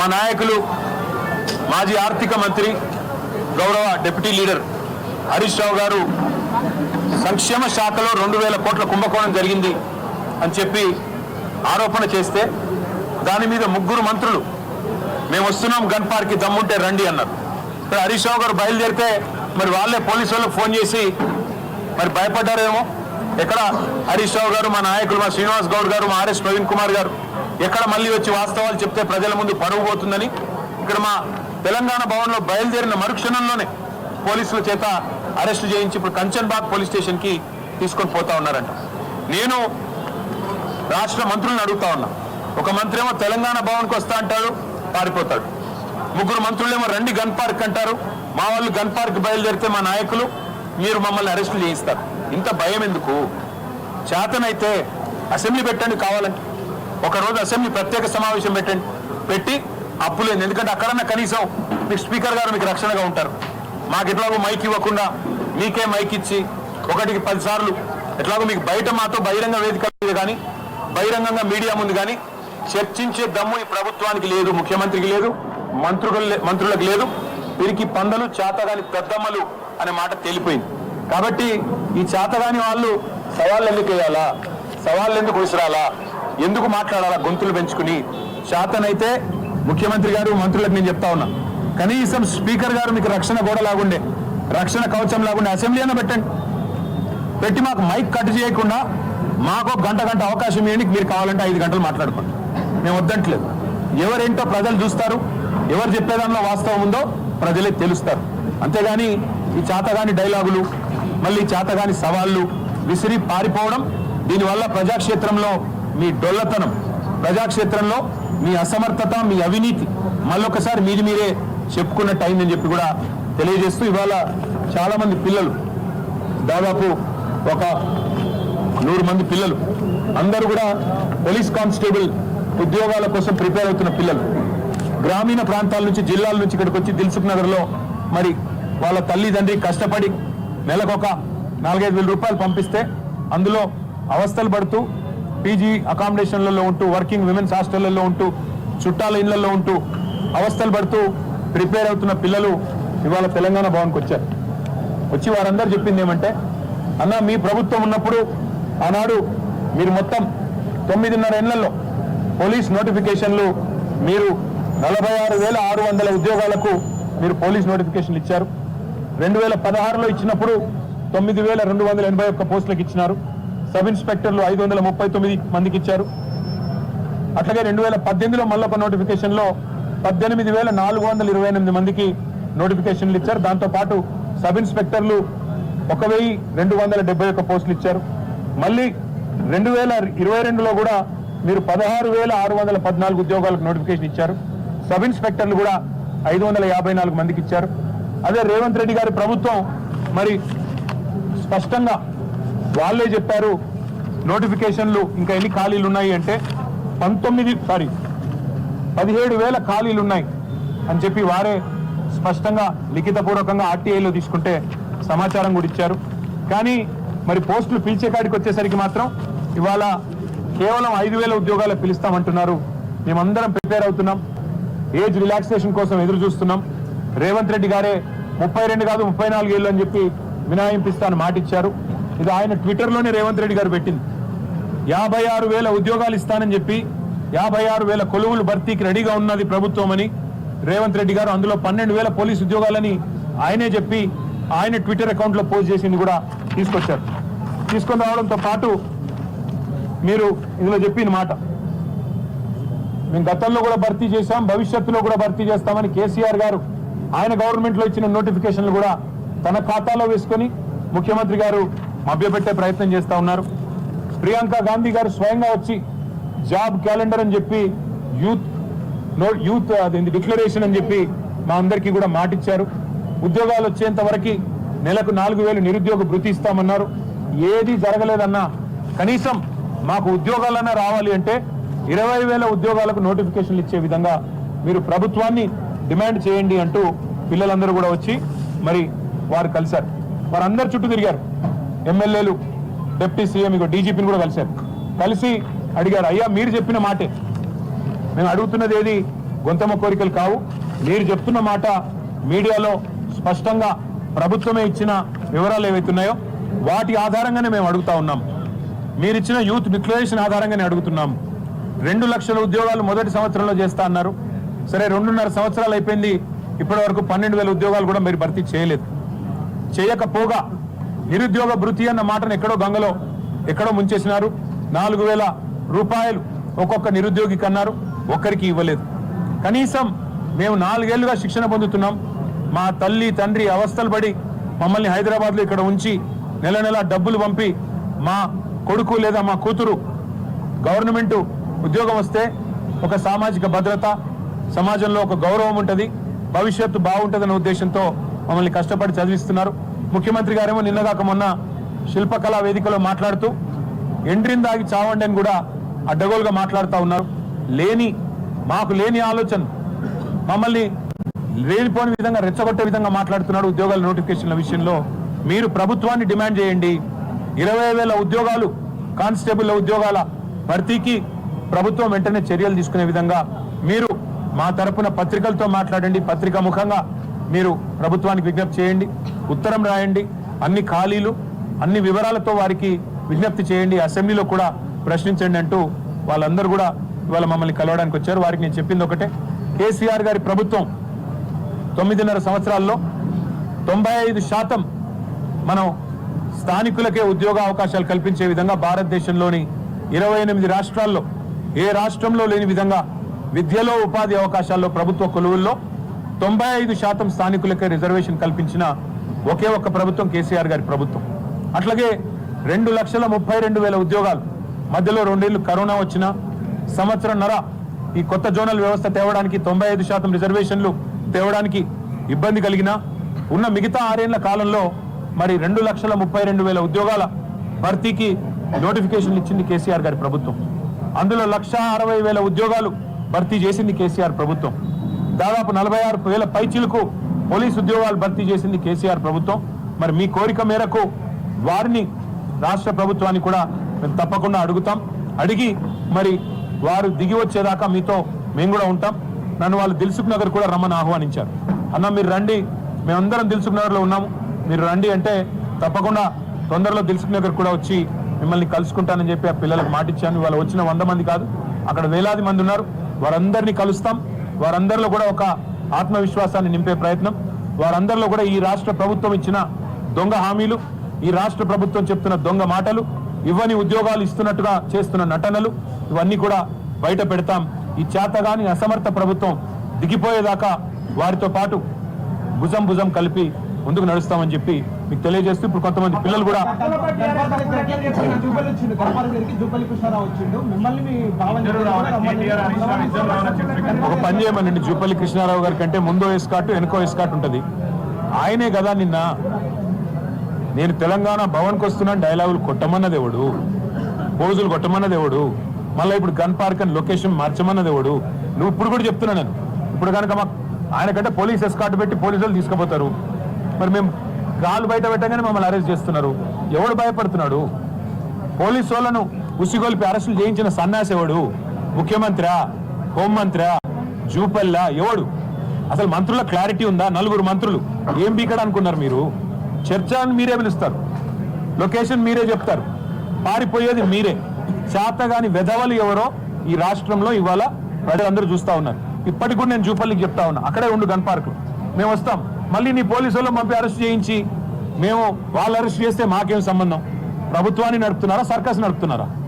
మా నాయకులు మాజీ ఆర్థిక మంత్రి గౌరవ డిప్యూటీ లీడర్ హరీష్ రావు గారు సంక్షేమ శాఖలో 2000 కోట్ల కుంభకోణం జరిగింది అని చెప్పి ఆరోపణ చేస్తే దాని మీద 3 మంత్రులు మేము వస్తున్నాం గన్ పార్క్కి దమ్ముంటే రండి అన్నారు. ఇక్కడ హరీష్ రావు గారు బయలుదేరితే మరి వాళ్ళే పోలీసు వాళ్ళకు ఫోన్ చేసి మరి భయపడ్డారేమో. ఎక్కడ హరీష్ రావు గారు, మా నాయకులు, మా శ్రీనివాస్ గౌడ్ గారు, మా ఆర్ఎస్ ప్రవీణ్ కుమార్ గారు ఎక్కడ మళ్ళీ వచ్చి వాస్తవాలు చెప్తే ప్రజల ముందు పరువు పోతుందని ఇక్కడ మా తెలంగాణ భవన్లో బయలుదేరిన మరుక్షణంలోనే పోలీసుల చేత అరెస్టు చేయించి ఇప్పుడు కంచన్బాగ్ పోలీస్ స్టేషన్కి తీసుకొని పోతా ఉన్నారంట. నేను రాష్ట్ర మంత్రులను అడుగుతా ఉన్నా. ఒక మంత్రి ఏమో తెలంగాణ భవన్కి వస్తా అంటాడు, పారిపోతాడు. 3 మంత్రులేమో రండి గన్ పార్క్ అంటారు. మా వాళ్ళు గన్ పార్క్ బయలుదేరితే మా నాయకులు మీరు మమ్మల్ని అరెస్టులు చేయిస్తారు. ఇంత భయం ఎందుకు? చేతనైతే అసెంబ్లీ పెట్టండి, కావాలంటే ఒకరోజు అసెంబ్లీ ప్రత్యేక సమావేశం పెట్టండి, పెట్టి అప్పులేదు. ఎందుకంటే అక్కడన్నా కనీసం మీకు స్పీకర్ గారు మీకు రక్షణగా ఉంటారు. మాకు ఎట్లాగో మైక్ ఇవ్వకుండా మీకే మైక్ ఇచ్చి 1కి 10 సార్లు ఎట్లాగో మీకు బయట మాతో బహిరంగ వేదిక మీద కానీ బహిరంగంగా మీడియా ముందు కానీ చర్చించే దమ్ము ఈ ప్రభుత్వానికి లేదు, ముఖ్యమంత్రికి లేదు, మంత్రులకు లేదు. వీరికి పందలు చేతగాని పెద్దమ్మలు అనే మాట తేలిపోయింది. కాబట్టి ఈ చేతగాని వాళ్ళు సవాళ్ళు ఎందుకు వేయాలా, సవాళ్ళు ఎందుకు విసిరాలా, ఎందుకు మాట్లాడాలా గొంతులు పెంచుకుని? చేతనైతే ముఖ్యమంత్రి గారు మంత్రులకు నేను చెప్తా ఉన్నా, కనీసం స్పీకర్ గారు మీకు రక్షణ గోడ లాగుండే, రక్షణ కవచం లాగుండే అసెంబ్లీ అయినా పెట్టండి. పెట్టి మాకు మైక్ కట్ చేయకుండా మాకు గంట అవకాశం ఇవ్వండి. మీరు కావాలంటే 5 గంటలు మాట్లాడుకోండి, మేము వద్దంటలేదు. ఎవరేంటో ప్రజలు చూస్తారు, ఎవరు చెప్పేదానిలో వాస్తవం ఉందో ప్రజలే తెలుస్తారు. అంతేగాని ఈ చేతగాని డైలాగులు, మళ్ళీ చేతగాని సవాళ్ళు విసిరి పారిపోవడం, దీనివల్ల ప్రజాక్షేత్రంలో మీ డొల్లతనం, ప్రజాక్షేత్రంలో మీ అసమర్థత, మీ అవినీతి మళ్ళొకసారి మీరే చెప్పుకున్నట్టు అయిందని చెప్పి కూడా తెలియజేస్తూ, ఇవాళ చాలామంది పిల్లలు, దాదాపు ఒక 100 మంది పిల్లలు అందరూ కూడా పోలీస్ కానిస్టేబుల్ ఉద్యోగాల కోసం ప్రిపేర్ అవుతున్న పిల్లలు, గ్రామీణ ప్రాంతాల నుంచి, జిల్లాల నుంచి ఇక్కడికి వచ్చి దిల్సుఖ్ నగర్లో మరి వాళ్ళ తల్లిదండ్రి కష్టపడి నెలకొక 4-5 వేల రూపాయలు పంపిస్తే అందులో అవస్థలు పడుతూ పీజీ అకామిడేషన్లలో ఉంటూ, వర్కింగ్ విమెన్స్ హాస్టళ్లలో ఉంటూ, చుట్టాల ఇళ్లలో ఉంటూ అవస్థలు పడుతూ ప్రిపేర్ అవుతున్న పిల్లలు ఇవాళ తెలంగాణ భవన్కి వచ్చారు. వచ్చి వారందరూ చెప్పింది ఏమంటే, అన్న మీ ప్రభుత్వం ఉన్నప్పుడు ఆనాడు మీరు మొత్తం 9.5 ఏళ్లలో పోలీస్ నోటిఫికేషన్లు మీరు 46,600 ఉద్యోగాలకు మీరు పోలీస్ నోటిఫికేషన్లు ఇచ్చారు. 2016లో ఇచ్చినప్పుడు 9,281 పోస్టులకు ఇచ్చినారు. సబ్ ఇన్స్పెక్టర్లు 539 మందికి ఇచ్చారు. అట్లాగే 2018లో మళ్ళీ ఒక నోటిఫికేషన్లో 18,428 మందికి నోటిఫికేషన్లు ఇచ్చారు. దాంతోపాటు సబ్ ఇన్స్పెక్టర్లు 1,271 పోస్టులు ఇచ్చారు. మళ్ళీ 2022లో కూడా మీరు 16,614 ఉద్యోగాలకు నోటిఫికేషన్ ఇచ్చారు. సబ్ ఇన్స్పెక్టర్లు కూడా 554 మందికి ఇచ్చారు. అదే రేవంత్ రెడ్డి గారి ప్రభుత్వం మరి స్పష్టంగా వాళ్ళే చెప్పారు, నోటిఫికేషన్లు ఇంకా ఎన్ని ఖాళీలు ఉన్నాయి అంటే 17,000 ఖాళీలు ఉన్నాయి అని చెప్పి వారే స్పష్టంగా లిఖితపూర్వకంగా ఆర్టీఐలో తీసుకుంటే సమాచారం కూడా ఇచ్చారు. కానీ మరి పోస్టులు పిలిచే కాడికి వచ్చేసరికి మాత్రం ఇవాళ కేవలం 5,000 ఉద్యోగాలు పిలుస్తామంటున్నారు. మేమందరం ప్రిపేర్ అవుతున్నాం, ఏజ్ రిలాక్సేషన్ కోసం ఎదురు చూస్తున్నాం. రేవంత్ రెడ్డి గారే 32 కాదు 34 ఏళ్ళు అని చెప్పి మినహాయింపిస్తాను మాట ఇచ్చారు. ఇది ఆయన ట్విట్టర్లోనే రేవంత్ రెడ్డి గారు పెట్టింది. 56,000 ఉద్యోగాలు ఇస్తానని చెప్పి 56,000 కొలువులు భర్తీకి రెడీగా ఉన్నది ప్రభుత్వం అని రేవంత్ రెడ్డి గారు, అందులో 12,000 పోలీసు ఉద్యోగాలని ఆయనే చెప్పి ఆయన ట్విట్టర్ అకౌంట్లో పోస్ట్ చేసింది కూడా తీసుకొచ్చారు. తీసుకొని రావడంతో పాటు మీరు ఇందులో చెప్పిన మాట, మేము గతంలో కూడా భర్తీ చేశాం, భవిష్యత్తులో కూడా భర్తీ చేస్తామని కేసీఆర్ గారు ఆయన గవర్నమెంట్లో ఇచ్చిన నోటిఫికేషన్లు కూడా తన ఖాతాలో వేసుకొని ముఖ్యమంత్రి గారు మభ్యపెట్టే ప్రయత్నం చేస్తూ ఉన్నారు. ప్రియాంక గాంధీ గారు స్వయంగా వచ్చి జాబ్ క్యాలెండర్ అని చెప్పి యూత్ డిక్లరేషన్ అని చెప్పి మా అందరికీ కూడా మాట ఇచ్చారు. ఉద్యోగాలు వచ్చేంత వరకు నెలకు 4,000 నిరుద్యోగ భృతి ఇస్తామన్నారు. ఏది జరగలేదన్నా కనీసం మాకు ఉద్యోగాలన్నా రావాలి అంటే 20,000 ఉద్యోగాలకు నోటిఫికేషన్లు ఇచ్చే విధంగా మీరు ప్రభుత్వాన్ని డిమాండ్ చేయండి అంటూ పిల్లలందరూ కూడా వచ్చి మరి వారు కలిశారు. వారందరు చుట్టూ తిరిగారు. ఎమ్మెల్యేలు, డిప్యూటీ సీఎం, డీజీపీని కూడా కలిశారు. కలిసి అడిగారు, అయ్యా మీరు చెప్పిన మాటే, మేము అడుగుతున్నది ఏది గొంతమ్మ కోరికలు కావు. మీరు చెప్తున్న మాట మీడియాలో స్పష్టంగా ప్రభుత్వమే ఇచ్చిన వివరాలు ఏవైతున్నాయో వాటి ఆధారంగానే మేము అడుగుతా ఉన్నాం. మీరిచ్చిన యూత్ డిక్లరేషన్ ఆధారంగానే అడుగుతున్నాం. 2 లక్షల ఉద్యోగాలు మొదటి సంవత్సరంలో చేస్తా అన్నారు. సరే 2.5 సంవత్సరాలు అయిపోయింది, ఇప్పటి వరకు 12,000 ఉద్యోగాలు కూడా మీరు భర్తీ చేయలేదు. చేయకపోగా నిరుద్యోగ భృతి అన్న మాటను ఎక్కడో గంగలో ఎక్కడో ముంచేసినారు. 4,000 రూపాయలు ఒక్కొక్క నిరుద్యోగికి అన్నారు, ఒక్కరికి ఇవ్వలేదు. కనీసం మేము 4 ఏళ్లుగా శిక్షణ పొందుతున్నాం. మా తల్లి తండ్రి అవస్థలు పడి మమ్మల్ని హైదరాబాద్లో ఇక్కడ ఉంచి నెల నెల డబ్బులు పంపి మా కొడుకు లేదా మా కూతురు గవర్నమెంట్ ఉద్యోగం వస్తే ఒక సామాజిక భద్రత, సమాజంలో ఒక గౌరవం ఉంటుంది, భవిష్యత్తు బాగుంటుందనే ఉద్దేశంతో మమ్మల్ని కష్టపడి చదివిస్తున్నారు. ముఖ్యమంత్రి గారేమో నిన్నగాక మొన్న శిల్పకళా వేదికలో మాట్లాడుతూ ఎండ్రిని దాగి చావండి అని కూడా అడ్డగోలుగా మాట్లాడుతూ ఉన్నారు. మాకు లేని ఆలోచన, మమ్మల్ని లేనిపోని విధంగా రెచ్చగొట్టే విధంగా మాట్లాడుతున్నాడు. ఉద్యోగాల నోటిఫికేషన్ల విషయంలో మీరు ప్రభుత్వాన్ని డిమాండ్ చేయండి. 20,000 ఉద్యోగాలు కానిస్టేబుల్ ఉద్యోగాల భర్తీకి ప్రభుత్వం వెంటనే చర్యలు తీసుకునే విధంగా మీరు మా తరపున పత్రికలతో మాట్లాడండి. పత్రికా ముఖంగా మీరు ప్రభుత్వానికి విజ్ఞప్తి చేయండి, ఉత్తరం రాయండి, అన్ని ఖాళీలు అన్ని వివరాలతో వారికి విజ్ఞప్తి చేయండి, అసెంబ్లీలో కూడా ప్రశ్నించండి అంటూ వాళ్ళందరూ కూడా ఇవాళ మమ్మల్ని కలవడానికి వచ్చారు. వారికి నేను చెప్పింది ఒకటే, కేసీఆర్ గారి ప్రభుత్వం 9.5 సంవత్సరాల్లో 95% మనం స్థానికులకే ఉద్యోగ అవకాశాలు కల్పించే విధంగా భారతదేశంలోని 28 రాష్ట్రాల్లో ఏ రాష్ట్రంలో లేని విధంగా విద్యలో ఉపాధి అవకాశాల్లో ప్రభుత్వ కొలువుల్లో 95% స్థానికులకే రిజర్వేషన్ కల్పించిన ఒకే ఒక్క ప్రభుత్వం కేసీఆర్ గారి ప్రభుత్వం. అట్లాగే 2,32,000 ఉద్యోగాలు మధ్యలో 2 ఏళ్లు కరోనా వచ్చిన సంవత్సరంన్నర ఈ కొత్త జోనల్ వ్యవస్థ తేవడానికి 95% రిజర్వేషన్లు తేవడానికి ఇబ్బంది కలిగిన ఉన్న మిగతా 6 ఏళ్ల కాలంలో మరి 2,32,000 ఉద్యోగాల భర్తీకి నోటిఫికేషన్లు ఇచ్చింది కేసీఆర్ గారి ప్రభుత్వం. అందులో 1,60,000 ఉద్యోగాలు భర్తీ చేసింది కేసీఆర్ ప్రభుత్వం. దాదాపు 46,000 పైచిలకు పోలీసు ఉద్యోగాలు భర్తీ చేసింది కేసీఆర్ ప్రభుత్వం. మరి మీ కోరిక మేరకు వారిని రాష్ట్ర ప్రభుత్వాన్ని కూడా మేము తప్పకుండా అడుగుతాం. అడిగి మరి వారు దిగి వచ్చేదాకా మీతో మేము కూడా ఉంటాం. నన్ను వాళ్ళు దిల్సుఖ్ నగర్ కూడా రమ్మని ఆహ్వానించారు. అన్న మీరు రండి, మేమందరం దిల్సుఖ్ నగర్లో ఉన్నాము, మీరు రండి అంటే తప్పకుండా తొందరలో దిల్సుఖ్ నగర్ కూడా వచ్చి మిమ్మల్ని కలుసుకుంటానని చెప్పి ఆ పిల్లలకు మాటిచ్చాను. వాళ్ళు వచ్చిన 100 మంది కాదు, అక్కడ వేలాది మంది ఉన్నారు. వారందరినీ కలుస్తాం. వారందరిలో కూడా ఒక ఆత్మవిశ్వాసాన్ని నింపే ప్రయత్నం, వారందరిలో కూడా ఈ రాష్ట్ర ప్రభుత్వం ఇచ్చిన దొంగ హామీలు, ఈ రాష్ట్ర ప్రభుత్వం చెప్తున్న దొంగ మాటలు, ఇవ్వని ఉద్యోగాలు ఇస్తున్నట్టుగా చేస్తున్న నటనలు, ఇవన్నీ కూడా బయట పెడతాం. ఈ చేతగాని అసమర్థ ప్రభుత్వం దిగిపోయేదాకా వారితో పాటు భుజం కలిపి ముందుకు నడుస్తామని చెప్పి మీకు తెలియజేస్తూ ఇప్పుడు కొంతమంది పిల్లలు కూడా ఒక పని చేయమనండి. జూపల్లి కృష్ణారావు గారి కంటే ముందో ఎస్కాట్ వెనుకో ఎస్కాట్ ఉంటుంది. ఆయనే కదా నిన్న నేను తెలంగాణ భవన్కి వస్తున్నాను డైలాగులు కొట్టమన్నది ఎవడు, పోజులు కొట్టమన్నది ఎవడు, మళ్ళీ ఇప్పుడు గన్ పార్క్ అని లొకేషన్ మార్చమన్నది ఎవడు? నువ్వు ఇప్పుడు కూడా చెప్తున్నా నేను. ఇప్పుడు కనుక ఆయన కంటే పోలీస్ ఎస్కాట్ పెట్టి పోలీసులు తీసుకుపోతారు. మరి మేము కాలు బయట పెట్టగానే మమ్మల్ని అరెస్ట్ చేస్తున్నారు. ఎవడు భయపడుతున్నాడు? పోలీసు వాళ్ళను ఉసిగొల్పి అరెస్టులు చేయించిన సన్యాసి ఎవడు? ముఖ్యమంత్రి, హోంమంత్రి, జూపల్లా ఎవడు? అసలు మంత్రుల క్లారిటీ ఉందా? 4 మంత్రులు ఏం బీకడ అనుకున్నారు మీరు? చర్చని మీరే పిలుస్తారు, లొకేషన్ మీరే చెప్తారు, పారిపోయేది మీరే. చేతగాని వెధవలు ఎవరో ఈ రాష్ట్రంలో ఇవాళ ప్రజలందరూ చూస్తా ఉన్నారు. ఇప్పటికి కూడా నేను జూపల్లికి చెప్తా ఉన్నా, అక్కడే ఉండు గన్ పార్క్, మేము వస్తాం. మళ్ళీ నీ పోలీసు వాళ్ళు పంపి అరెస్ట్ చేయించి మేము వాళ్ళు అరెస్ట్ చేస్తే మాకేం సంబంధం? ప్రభుత్వాన్ని నడుపుతున్నారా, సర్కస్ నడుపుతున్నారా?